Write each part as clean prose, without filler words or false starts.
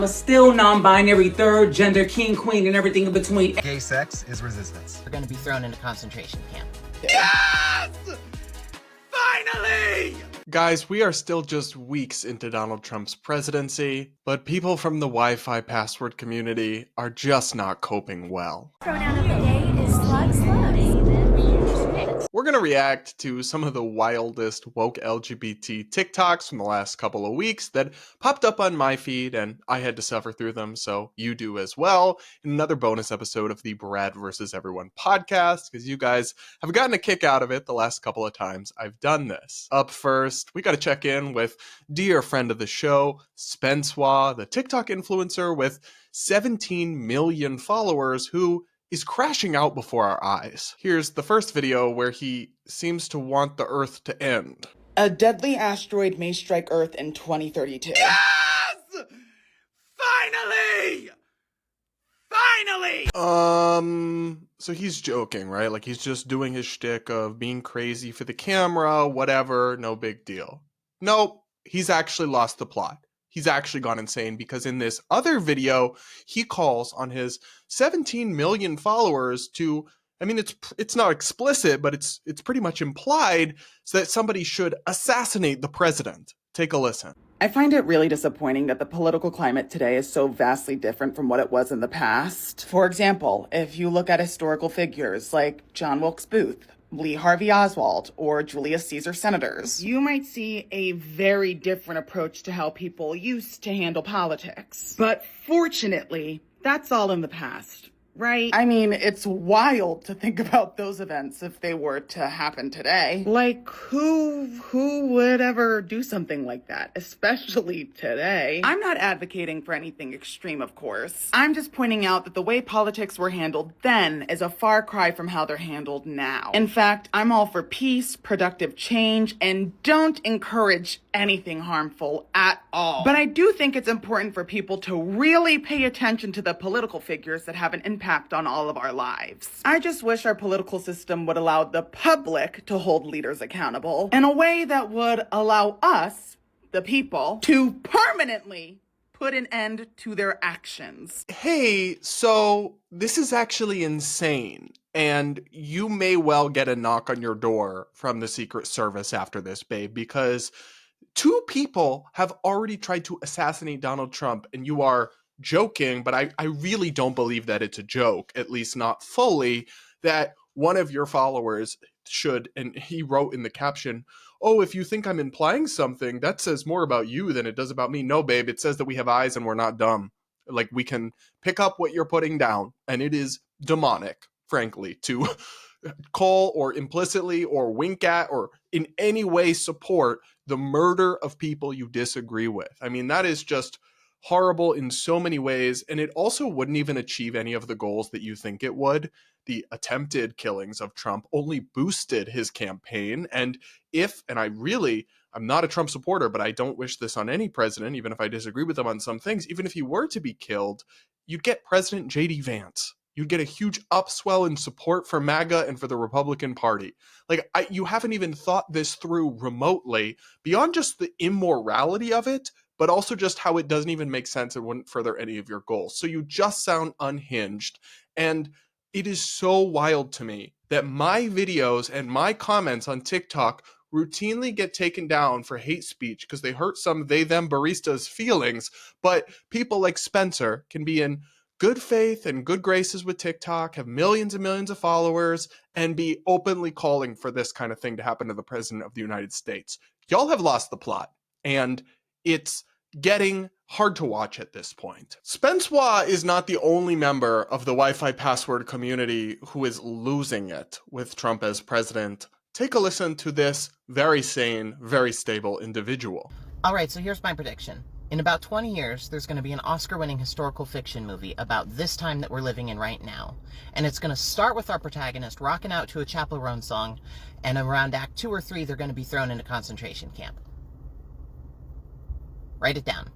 A still non-binary, third gender, king, queen, and everything in between. Gay sex is resistance. We're gonna be thrown into concentration camp. Yes! Finally! Guys, we are still just weeks into Donald Trump's presidency, but people from the Wi-Fi password community are just not coping well. Pronoun of the day is slugs. We're going to react to some of the wildest woke LGBT TikToks from the last couple of weeks that popped up on my feed, and I had to suffer through them, so you do as well, in another bonus episode of the Brad vs. Everyone podcast, because you guys have gotten a kick out of it the last couple of times I've done this. Up first, we got to check in with dear friend of the show, Spencewuah, the TikTok influencer with 17 million followers who is crashing out before our eyes. Here's the first video where he seems to want the Earth to end. A deadly asteroid may strike Earth in 2032. Yes! Finally! So he's joking, right? Like he's just doing his shtick of being crazy for the camera, whatever, no big deal. Nope, he's actually lost the plot. He's actually gone insane because in this other video, he calls on his 17 million followers to, I mean, it's not explicit, but it's pretty much implied, so that somebody should assassinate the president. Take a listen. I find it really disappointing that the political climate today is so vastly different from what it was in the past. For example, if you look at historical figures like John Wilkes Booth, Lee Harvey Oswald, or Julius Caesar senators, you might see a very different approach to how people used to handle politics. But fortunately, that's all in the past, right? I mean, it's wild to think about those events if they were to happen today. Like, who would ever do something like that, especially today? I'm not advocating for anything extreme, of course. I'm just pointing out that the way politics were handled then is a far cry from how they're handled now. In fact, I'm all for peace, productive change, and don't encourage anything harmful at all. But I do think it's important for people to really pay attention to the political figures that have an impact on all of our lives. I just wish our political system would allow the public to hold leaders accountable in a way that would allow us, the people, to permanently put an end to their actions. Hey, so this is actually insane. And you may well get a knock on your door from the Secret Service after this, babe, because 2 people have already tried to assassinate Donald Trump, and you are joking, but I really don't believe that it's a joke, at least not fully, that one of your followers should, and he wrote in the caption, "Oh, if you think I'm implying something, that says more about you than it does about me." No, babe, it says that we have eyes and we're not dumb. Like, we can pick up what you're putting down, and it is demonic, frankly, to call or implicitly or wink at or in any way support the murder of people you disagree with. I mean, that is just horrible in so many ways, and it also wouldn't even achieve any of the goals that you think it would. The attempted killings of Trump only boosted his campaign, and I'm not a Trump supporter, but I don't wish this on any president, even if I disagree with him on some things. Even if he were to be killed, you'd get President J.D. Vance. You'd get a huge upswell in support for MAGA and for the Republican Party. Like, you haven't even thought this through remotely, beyond just the immorality of it, but also just how it doesn't even make sense and wouldn't further any of your goals. So you just sound unhinged. And it is so wild to me that my videos and my comments on TikTok routinely get taken down for hate speech because they hurt some they-them baristas' feelings, but people like Spencer can be in good faith and good graces with TikTok, have millions and millions of followers, and be openly calling for this kind of thing to happen to the President of the United States. Y'all have lost the plot, and it's getting hard to watch at this point. Spencewuah is not the only member of the Wi-Fi password community who is losing it with Trump as president. Take a listen to this very sane, very stable individual. All right, so here's my prediction. In about 20 years, there's going to be an Oscar-winning historical fiction movie about this time that we're living in right now. And it's going to start with our protagonist rocking out to a Chappell Roan song, and around Act 2 or 3, they're going to be thrown into concentration camp. Write it down.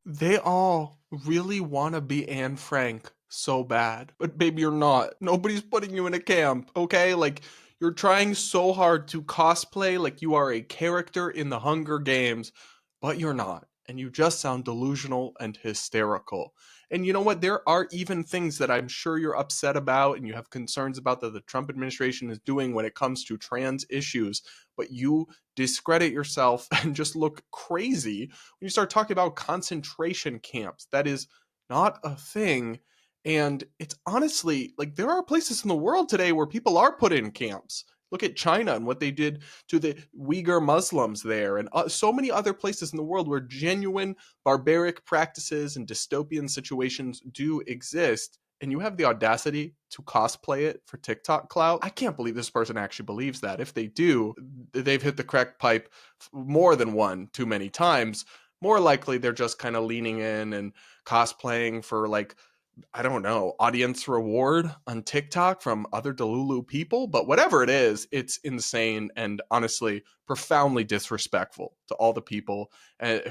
They all really want to be Anne Frank so bad. But baby, you're not. Nobody's putting you in a camp, okay? Like, you're trying so hard to cosplay like you are a character in the Hunger Games, but you're not. and you just sound delusional and hysterical. And you know what? There are even things that I'm sure you're upset about and you have concerns about that the Trump administration is doing when it comes to trans issues, but you discredit yourself and just look crazy when you start talking about concentration camps. That is not a thing. And it's honestly, like, there are places in the world today where people are put in camps. Look at China and what they did to the Uyghur Muslims there, and so many other places in the world where genuine barbaric practices and dystopian situations do exist. And you have the audacity to cosplay it for TikTok clout. I can't believe this person actually believes that. If they do, they've hit the crack pipe more than one too many times. More likely, they're just kind of leaning in and cosplaying for, like, I don't know, audience reward on TikTok from other Delulu people. But whatever it is, it's insane and honestly profoundly disrespectful to all the people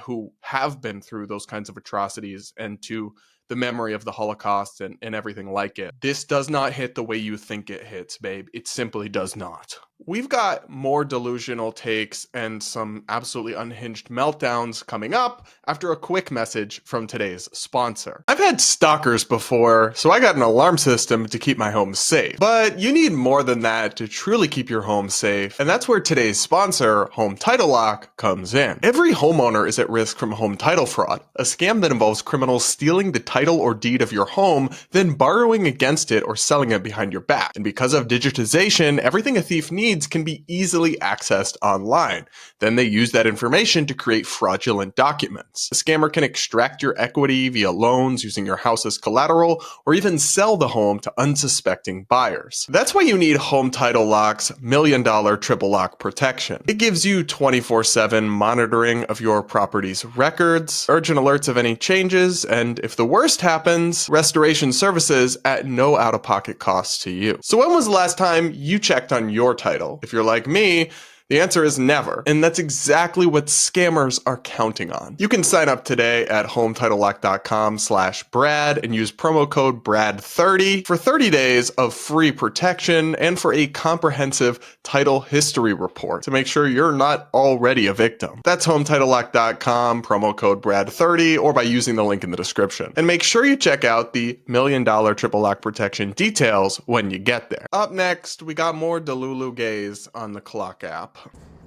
who have been through those kinds of atrocities and to the memory of the Holocaust and everything like it. This does not hit the way you think it hits, babe. It simply does not. We've got more delusional takes and some absolutely unhinged meltdowns coming up after a quick message from today's sponsor. I've had stalkers before, so I got an alarm system to keep my home safe. But you need more than that to truly keep your home safe, and that's where today's sponsor, Home Title Lock, comes in. Every homeowner is at risk from home title fraud, a scam that involves criminals stealing the title or deed of your home, then borrowing against it or selling it behind your back. And because of digitization, everything a thief needs can be easily accessed online. Then they use that information to create fraudulent documents. A scammer can extract your equity via loans using your house as collateral, or even sell the home to unsuspecting buyers. That's why you need Home Title Lock's $1 Million Triple Lock protection. It gives you 24/7 monitoring of your property's records, urgent alerts of any changes, and if the worst happens, restoration services at no out-of-pocket cost to you. So when was the last time you checked on your title? If you're like me, the answer is never. And that's exactly what scammers are counting on. You can sign up today at HometitleLock.com/Brad and use promo code BRAD30 for 30 days of free protection and for a comprehensive title history report to make sure you're not already a victim. That's HometitleLock.com, promo code BRAD30, or by using the link in the description. And make sure you check out the $1 Million Triple Lock protection details when you get there. Up next, we got more Delulu gays on the Clock app.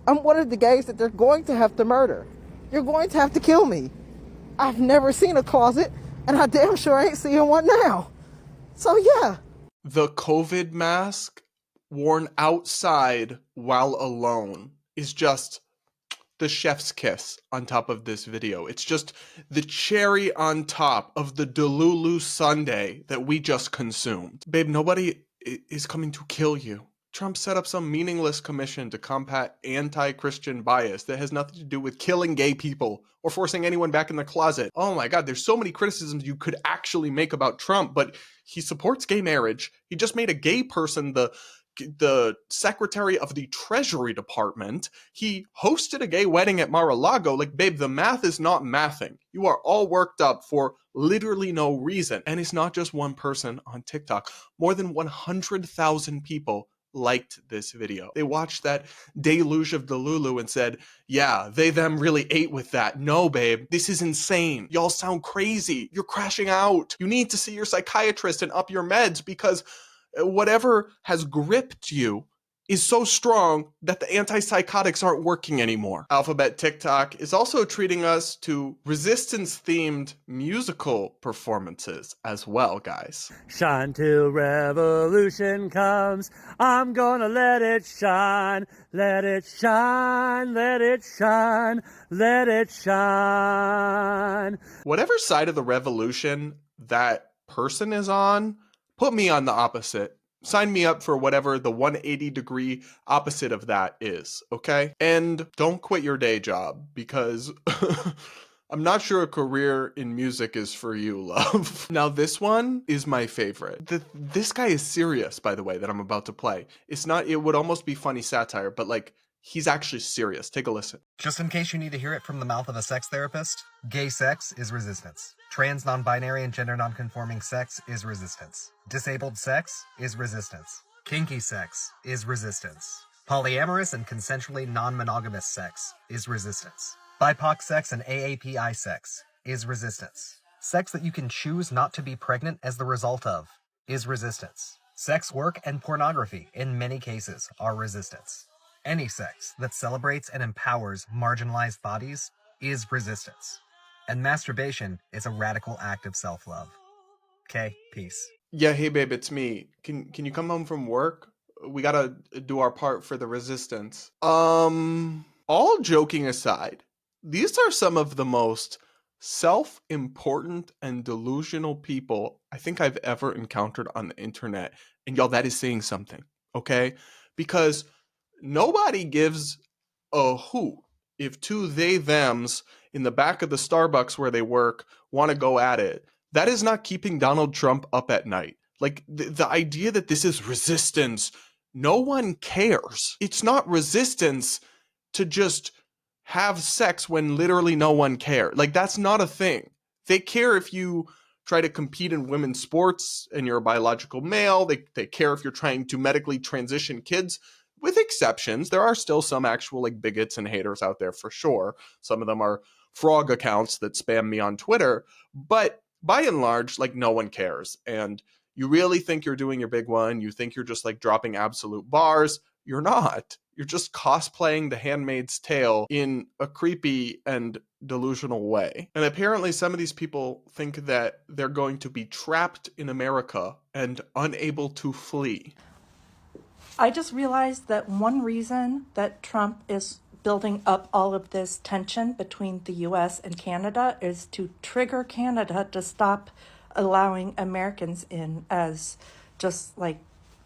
I'm one of the gays that they're going to have to murder. You're going to have to kill me. I've never seen a closet, and I damn sure ain't seeing one now. So yeah. The COVID mask worn outside while alone is just the chef's kiss on top of this video. It's just the cherry on top of the Delulu sundae that we just consumed. Babe, nobody is coming to kill you. Trump set up some meaningless commission to combat anti-Christian bias that has nothing to do with killing gay people or forcing anyone back in the closet. Oh my God, there's so many criticisms you could actually make about Trump, but he supports gay marriage. He just made a gay person the secretary of the Treasury Department. He hosted a gay wedding at Mar-a-Lago. Like, babe, the math is not mathing. You are all worked up for literally no reason. And it's not just one person on TikTok. More than 100,000 people liked this video. They watched that deluge of Delulu and said, yeah, they them really ate with that. No, babe, this is insane. Y'all sound crazy. You're crashing out. You need to see your psychiatrist and up your meds, because whatever has gripped you is so strong that the antipsychotics aren't working anymore. Alphabet TikTok is also treating us to resistance-themed musical performances as well, guys. Shine till revolution comes. I'm gonna let it shine. Let it shine, let it shine, let it shine. Whatever side of the revolution that person is on, put me on the opposite. Sign me up for whatever the 180-degree opposite of that is, okay? And don't quit your day job, because I'm not sure a career in music is for you, love. Now, this one is my favorite. This guy is serious, by the way, that I'm about to play. It would almost be funny satire, but like, he's actually serious. Take a listen. Just in case you need to hear it from the mouth of a sex therapist, gay sex is resistance. Trans, non-binary, and gender non-conforming sex is resistance. Disabled sex is resistance. Kinky sex is resistance. Polyamorous and consensually non-monogamous sex is resistance. BIPOC sex and AAPI sex is resistance. Sex that you can choose not to be pregnant as the result of is resistance. Sex work and pornography, in many cases, are resistance. Any sex that celebrates and empowers marginalized bodies is resistance. And masturbation is a radical act of self-love. Okay, peace. Yeah, hey babe, it's me. Can you come home from work? We gotta do our part for the resistance. All joking aside, these are some of the most self-important and delusional people I think I've ever encountered on the internet. And y'all, that is saying something, okay? Because nobody gives a hoot if two they thems in the back of the Starbucks where they work want to go at it. That is not keeping Donald Trump up at night. Like the idea that this is resistance, no one cares. It's not resistance to just have sex when literally no one cares. Like that's not a thing. They care if you try to compete in women's sports and you're a biological male. They care if you're trying to medically transition kids. With exceptions, there are still some actual like bigots and haters out there for sure. Some of them are frog accounts that spam me on Twitter, but by and large, like no one cares. And you really think you're doing your big one. You think you're just like dropping absolute bars. You're not. You're just cosplaying The Handmaid's Tale in a creepy and delusional way. And apparently some of these people think that they're going to be trapped in America and unable to flee. I just realized that one reason that Trump is building up all of this tension between the US and Canada is to trigger Canada to stop allowing Americans in as just like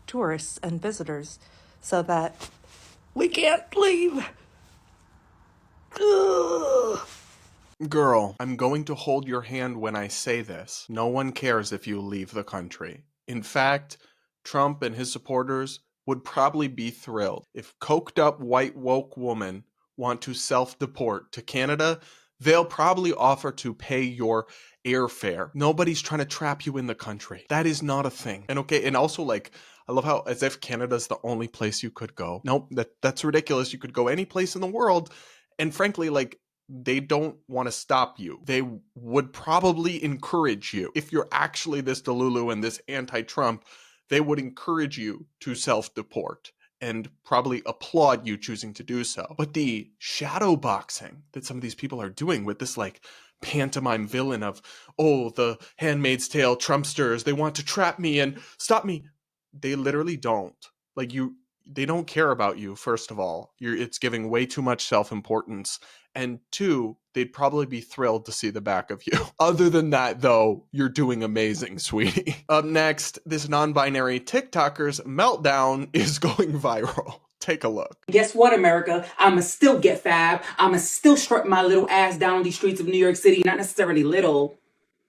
tourists and visitors so that we can't leave. Ugh. Girl, I'm going to hold your hand when I say this. No one cares if you leave the country. In fact, Trump and his supporters would probably be thrilled. If coked up white woke women want to self-deport to Canada, they'll probably offer to pay your airfare. Nobody's trying to trap you in the country. That is not a thing. And okay, and also like, I love how as if Canada's the only place you could go. Nope, that's ridiculous. You could go any place in the world. And frankly, like, they don't want to stop you. They would probably encourage you. If you're actually this Delulu and this anti-Trump, they would encourage you to self-deport and probably applaud you choosing to do so. But the shadow boxing that some of these people are doing with this like pantomime villain of, oh, the Handmaid's Tale Trumpsters, they want to trap me and stop me. They literally don't. Like they don't care about you, first of all. It's giving way too much self-importance. And two, they'd probably be thrilled to see the back of you. Other than that, though, you're doing amazing, sweetie. Up next, this non-binary TikToker's meltdown is going viral. Take a look. Guess what, America? I'ma still get fab. I'ma still strut my little ass down these streets of New York City. Not necessarily little,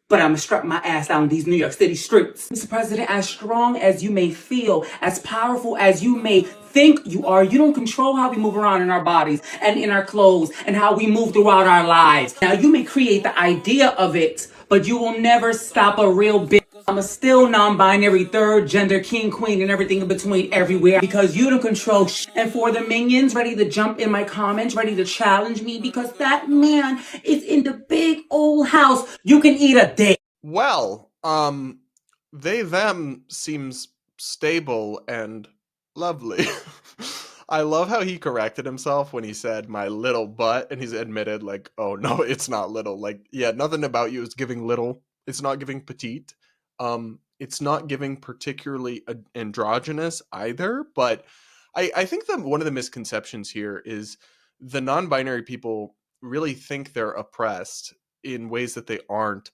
but I'ma strut my ass down these New York City streets. Mr. President, as strong as you may feel, as powerful as you may think you are, you don't control how we move around in our bodies and in our clothes and how we move throughout our lives. Now, you may create the idea of it, but you will never stop a real bitch. I'm a still non-binary, third gender, king, queen, and everything in between everywhere because you don't control shit. And for the minions ready to jump in my comments, ready to challenge me because that man is in the big old house, you can eat a dick. Well, they, them seems stable and lovely. I love how he corrected himself when he said my little butt and he's admitted like, oh no, it's not little. Like, yeah, nothing about you is giving little. It's not giving petite. It's not giving particularly androgynous either, but I think that one of the misconceptions here is the non-binary people really think they're oppressed in ways that they aren't.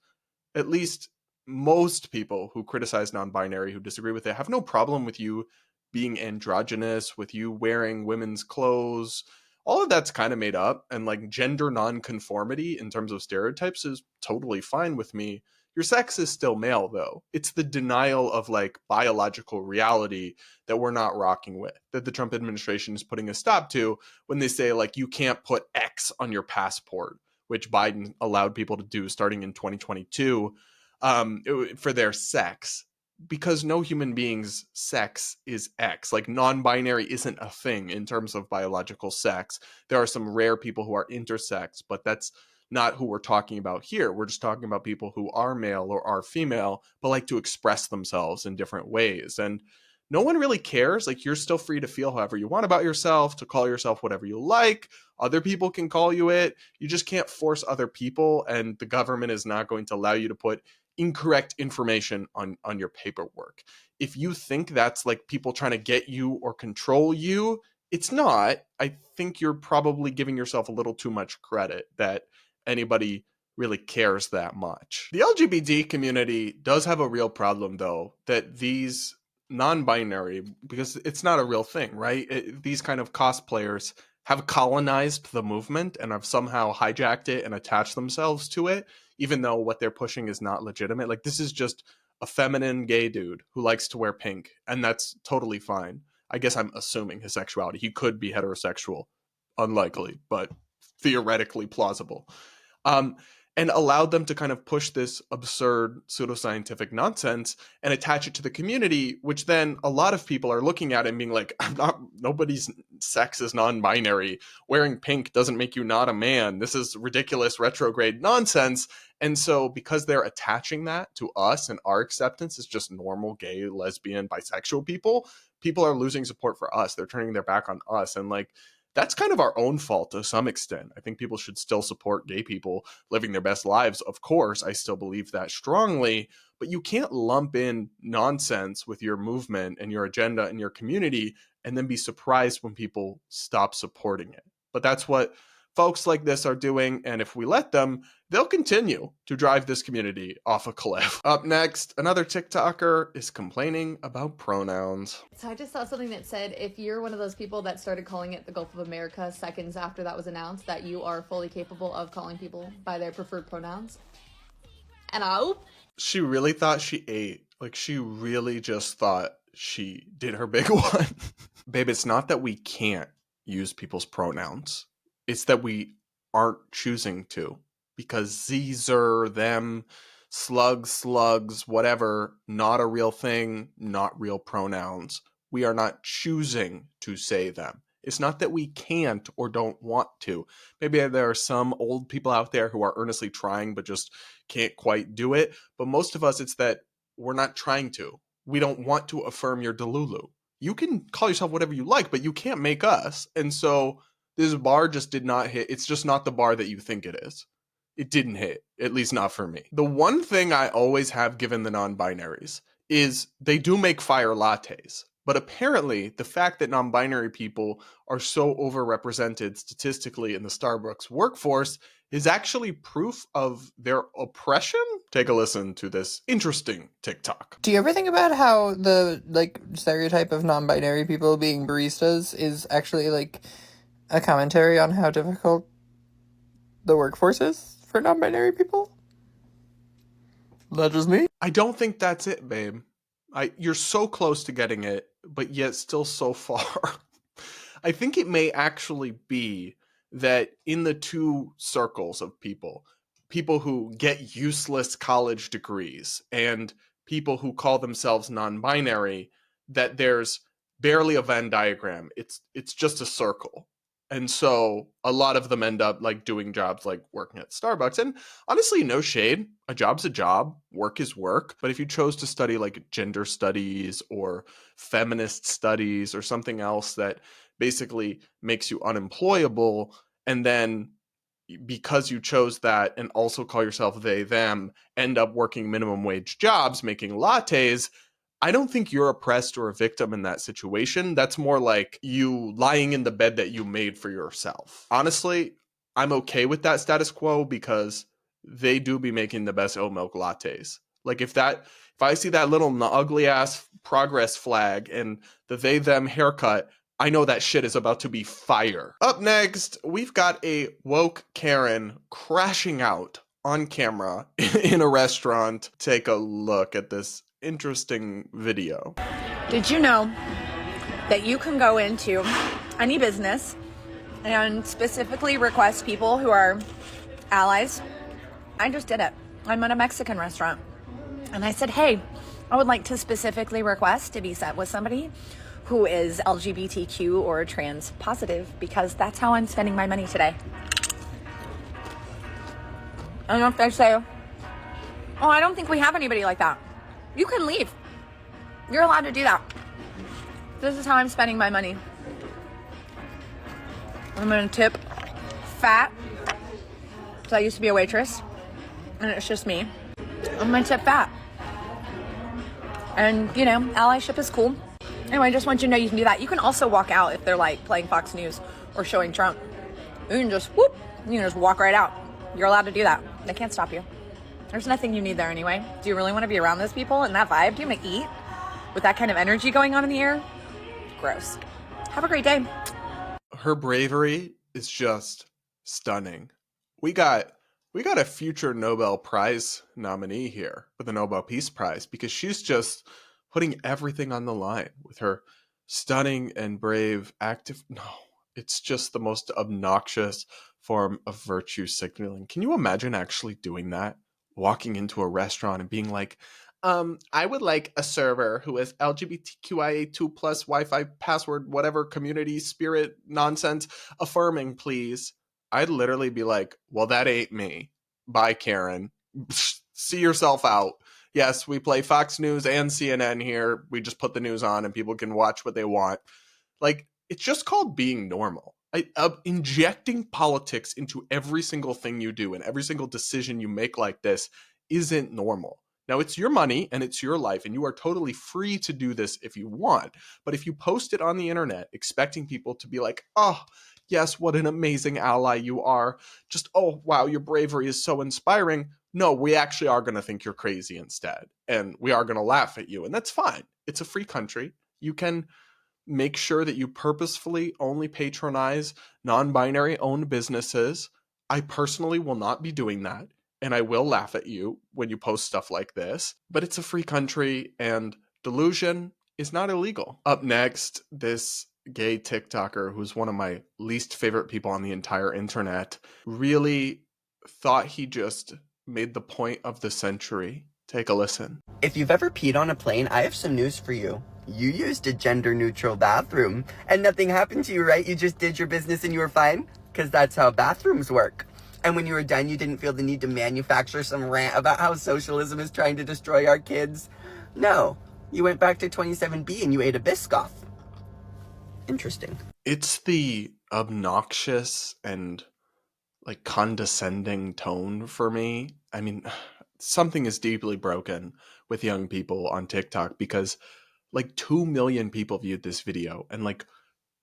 At least most people who criticize non-binary, who disagree with it, have no problem with you being androgynous, with you wearing women's clothes. All of that's kind of made up, and like gender non-conformity in terms of stereotypes is totally fine with me. Your sex is still male, though. It's the denial of like biological reality that we're not rocking with, that the Trump administration is putting a stop to when they say like you can't put X on your passport, which Biden allowed people to do starting in 2022 for their sex. because no human being's sex is X. Like, non-binary isn't a thing in terms of biological sex. There are some rare people who are intersex, but that's not who we're talking about here. We're just talking about people who are male or are female, but like to express themselves in different ways. And no one really cares. Like, you're still free to feel however you want about yourself, to call yourself whatever you like. Other people can call you it. You just can't force other people, and the government is not going to allow you to put incorrect information on your paperwork. If you think that's like people trying to get you or control you, it's not. I think you're probably giving yourself a little too much credit that anybody really cares that much. The LGBT community does have a real problem, though, that these non-binary, because it's not a real thing, right? These kind of cosplayers have colonized the movement and have somehow hijacked it and attached themselves to it, even though what they're pushing is not legitimate. Like, this is just a feminine gay dude who likes to wear pink, and that's totally fine. I guess I'm assuming his sexuality. He could be heterosexual. Unlikely, but theoretically plausible. And allowed them to kind of push this absurd pseudoscientific nonsense and attach it to the community, which then a lot of people are looking at it and being like, nobody's sex is non-binary. Wearing pink doesn't make you not a man. This is ridiculous retrograde nonsense. And so because they're attaching that to us and our acceptance as just normal gay, lesbian, bisexual people, people are losing support for us. They're turning their back on us. And like, that's kind of our own fault to some extent. I think people should still support gay people living their best lives. Of course, I still believe that strongly, but you can't lump in nonsense with your movement and your agenda and your community and then be surprised when people stop supporting it. But that's what folks like this are doing, and if we let them, they'll continue to drive this community off a cliff. Up next, another TikToker is complaining about pronouns. So I just saw something that said if you're one of those people that started calling it the Gulf of America seconds after that was announced, that you are fully capable of calling people by their preferred pronouns. And she really thought she ate. Like, she really just thought she did her big one. Babe, it's not that we can't use people's pronouns. It's that we aren't choosing to, because these are them, slugs, whatever, not a real thing, not real pronouns. We are not choosing to say them. It's not that we can't or don't want to. Maybe there are some old people out there who are earnestly trying but just can't quite do it. But most of us, it's that we're not trying to. We don't want to affirm your delulu. You can call yourself whatever you like, but you can't make us. And so this bar just did not hit. It's just not the bar that you think it is. It didn't hit, at least not for me. The one thing I always have given the non-binaries is they do make fire lattes. But apparently, the fact that non-binary people are so overrepresented statistically in the Starbucks workforce is actually proof of their oppression. Take a listen to this interesting TikTok. Do you ever think about how the stereotype of non-binary people being baristas is actually a commentary on how difficult the workforce is for non-binary people? That's just me. I don't think that's it, babe. You're so close to getting it, but yet still so far. I think it may actually be that in the two circles of people who get useless college degrees and people who call themselves non-binary, that there's barely a Venn diagram. It's just a circle. And so a lot of them end up doing jobs like working at Starbucks. And honestly, no shade. A job's a job. Work is work. But if you chose to study gender studies or feminist studies or something else that basically makes you unemployable, and then because you chose that and also call yourself they, them, end up working minimum wage jobs, making lattes, I don't think you're oppressed or a victim in that situation. That's more like you lying in the bed that you made for yourself. Honestly, I'm okay with that status quo because they do be making the best oat milk lattes. If I see that little ugly ass progress flag and the they them haircut, I know that shit is about to be fire. Up next, we've got a woke Karen crashing out on camera in a restaurant. Take a look at this interesting video. Did you know that you can go into any business and specifically request people who are allies? I just did it. I'm at a Mexican restaurant and I said, hey, I would like to specifically request to be set with somebody who is LGBTQ or trans positive, because that's how I'm spending my money today. I don't know if they say, oh, I don't think we have anybody like that. You can leave. You're allowed to do that. This is how I'm spending my money. I'm gonna tip fat. So I used to be a waitress, and it's just me. I'm gonna tip fat. And, you know, allyship is cool. Anyway, I just want you to know you can do that. You can also walk out if they're like playing Fox News or showing Trump. You can just whoop, you can just walk right out. You're allowed to do that. They can't stop you. There's nothing you need there anyway. Do you really want to be around those people and that vibe? Do you want to eat with that kind of energy going on in the air? Gross. Have a great day. Her bravery is just stunning. We got a future Nobel Prize nominee here for the Nobel Peace Prize, because she's just putting everything on the line with her stunning and brave active. No, it's just the most obnoxious form of virtue signaling. Can you imagine actually doing that? Walking into a restaurant and being like, I would like a server who is LGBTQIA2 plus Wi-Fi password, whatever community spirit nonsense affirming, please. I'd literally be like, well, that ain't me. Bye, Karen. See yourself out. Yes, we play Fox News and CNN here. We just put the news on and people can watch what they want. Like, it's just called being normal. Injecting politics into every single thing you do and every single decision you make like this isn't normal. Now, it's your money and it's your life, and you are totally free to do this if you want. But if you post it on the internet expecting people to be like, oh, yes, what an amazing ally you are. Just, oh, wow, your bravery is so inspiring. No, we actually are going to think you're crazy instead. And we are going to laugh at you. And that's fine. It's a free country. You can make sure that you purposefully only patronize non-binary owned businesses. I personally will not be doing that. And I will laugh at you when you post stuff like this. But it's a free country, and delusion is not illegal. Up next, this gay TikToker, who's one of my least favorite people on the entire internet, really thought he just made the point of the century. Take a listen. If you've ever peed on a plane, I have some news for you. You used a gender-neutral bathroom, and nothing happened to you, right? You just did your business and you were fine? Because that's how bathrooms work. And when you were done, you didn't feel the need to manufacture some rant about how socialism is trying to destroy our kids. No, you went back to 27B and you ate a Biscoff. Interesting. It's the obnoxious and like condescending tone for me. I mean, something is deeply broken with young people on TikTok, because like 2 million people viewed this video and like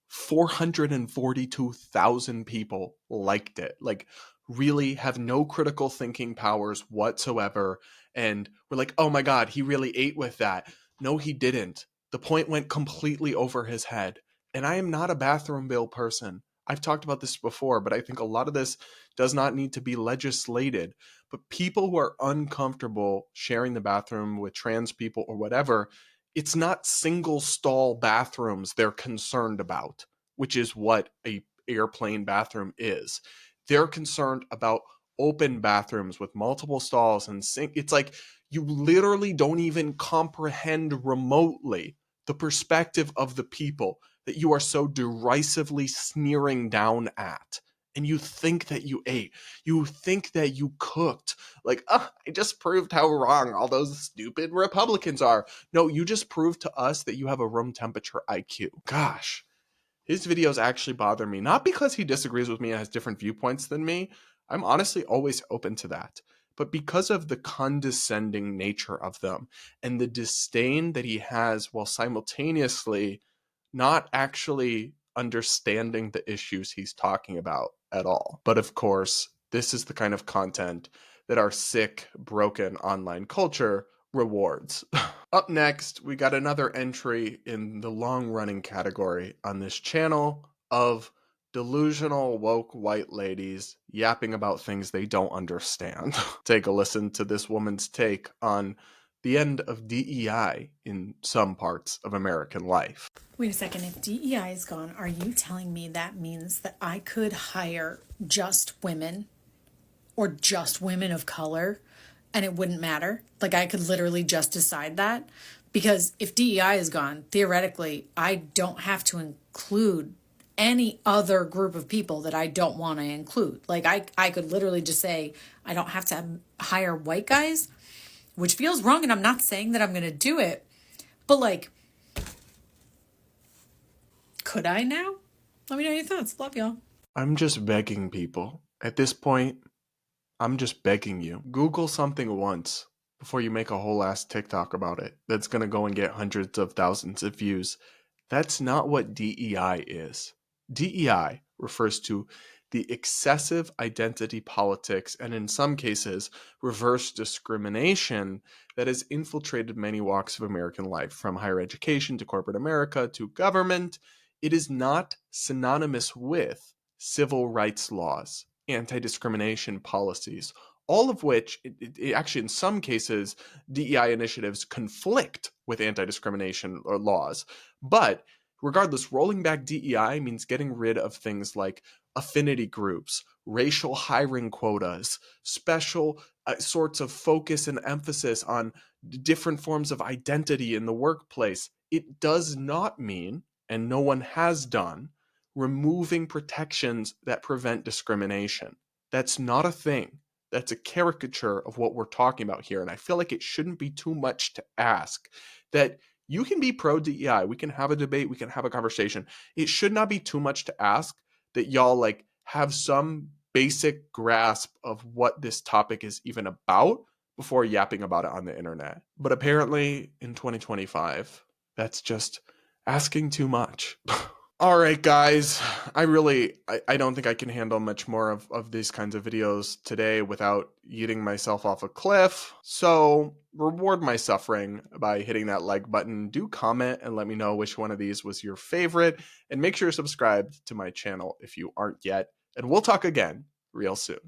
442,000 people liked it. Like, really have no critical thinking powers whatsoever. And we're like, oh my God, he really ate with that. No, he didn't. The point went completely over his head. And I am not a bathroom bill person. I've talked about this before, but I think a lot of this does not need to be legislated. But people who are uncomfortable sharing the bathroom with trans people or whatever, it's not single stall bathrooms they're concerned about, which is what a airplane bathroom is. They're concerned about open bathrooms with multiple stalls and sink. It's like you literally don't even comprehend remotely the perspective of the people that you are so derisively sneering down at. And you think that you ate. You think that you cooked. Like, I just proved how wrong all those stupid Republicans are. No, you just proved to us that you have a room temperature IQ. Gosh. His videos actually bother me, not because he disagrees with me and has different viewpoints than me. I'm honestly always open to that. But because of the condescending nature of them and the disdain that he has while simultaneously not actually understanding the issues he's talking about at all. But of course, this is the kind of content that our sick, broken online culture rewards. Up next, we got another entry in the long-running category on this channel of delusional woke white ladies yapping about things they don't understand. Take a listen to this woman's take on the end of DEI in some parts of American life. Wait a second, if DEI is gone, are you telling me that means that I could hire just women or just women of color and it wouldn't matter. Like, I could literally just decide that, because if DEI is gone, theoretically, I don't have to include any other group of people that I don't want to include. Like, I could literally just say, I don't have to hire white guys, which feels wrong, and I'm not saying that I'm going to do it, but like, could I now? Let me know your thoughts. Love y'all. I'm just begging people. At this point, I'm just begging you. Google something once before you make a whole ass TikTok about it that's gonna go and get hundreds of thousands of views. That's not what DEI is. DEI refers to the excessive identity politics and, in some cases, reverse discrimination that has infiltrated many walks of American life, from higher education to corporate America to government. It is not synonymous with civil rights laws, anti-discrimination policies, all of which, actually, in some cases, DEI initiatives conflict with anti-discrimination laws. But regardless, rolling back DEI means getting rid of things like affinity groups, racial hiring quotas, special sorts of focus and emphasis on different forms of identity in the workplace. It does not mean, and no one has done, removing protections that prevent discrimination. That's not a thing. That's a caricature of what we're talking about here. And I feel like it shouldn't be too much to ask that you can be pro DEI. We can have a debate. We can have a conversation. It should not be too much to ask that y'all like have some basic grasp of what this topic is even about before yapping about it on the internet. But apparently in 2025, that's just asking too much. All right, guys, I don't think I can handle much more of these kinds of videos today without yeeting myself off a cliff. So reward my suffering by hitting that like button. Do comment and let me know which one of these was your favorite. And make sure you're subscribed to my channel if you aren't yet. And we'll talk again real soon.